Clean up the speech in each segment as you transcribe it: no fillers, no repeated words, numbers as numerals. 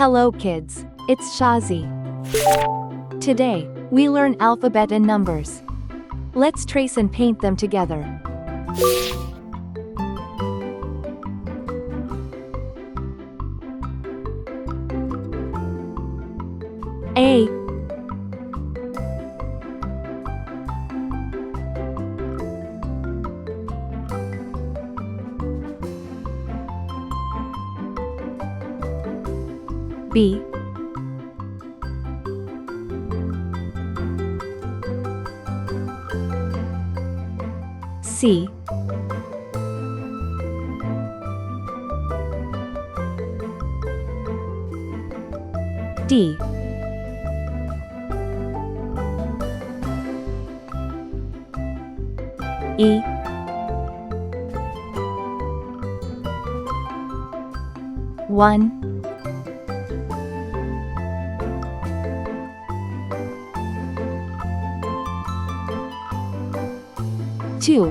Hello kids, it's Shazi. Today, we learn alphabet and numbers. Let's trace and paint them together. A, B, C, D, E, one, two,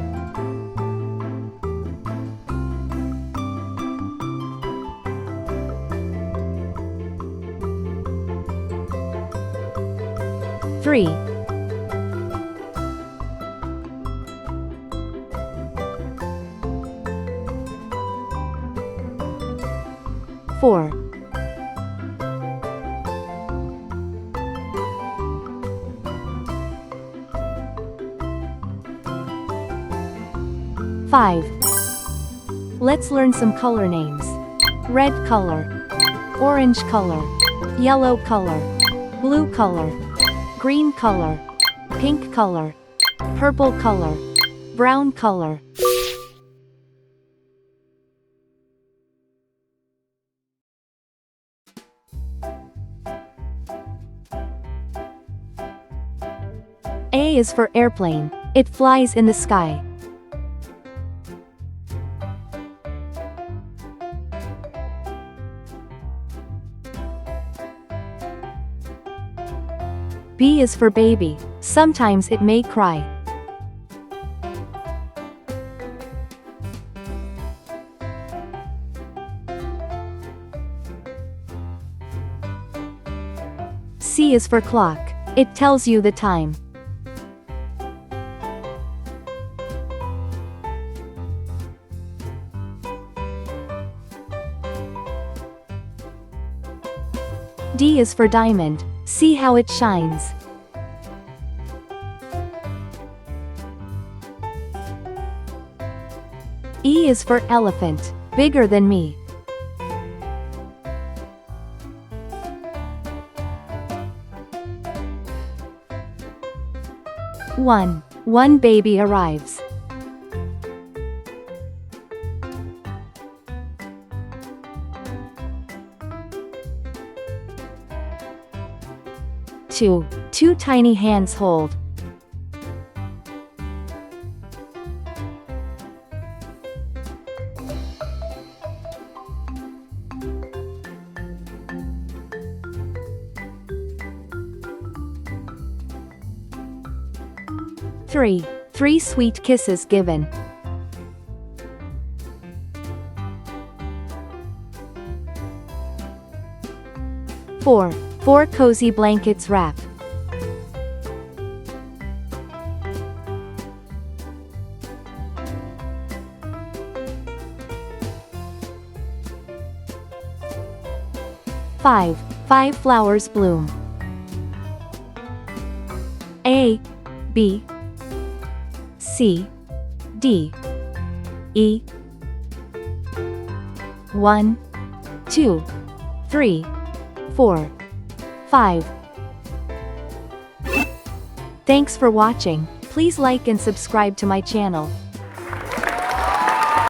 three, four, five. Let's learn some color names. Red color, orange color, yellow color, blue color, green color, pink color, purple color, brown color. A is for airplane. It flies in the sky. B is for baby. Sometimes it may cry. C is for clock. It tells you the time. D is for diamond. See how it shines. E is for elephant. Bigger than me. One baby arrives. Two tiny hands hold. Three sweet kisses given. Four cozy blankets wrapped. Five flowers bloom. A, B, C, D, E. 1, 2, 3, 4, 5. Thanks for watching. Please like and subscribe to my channel.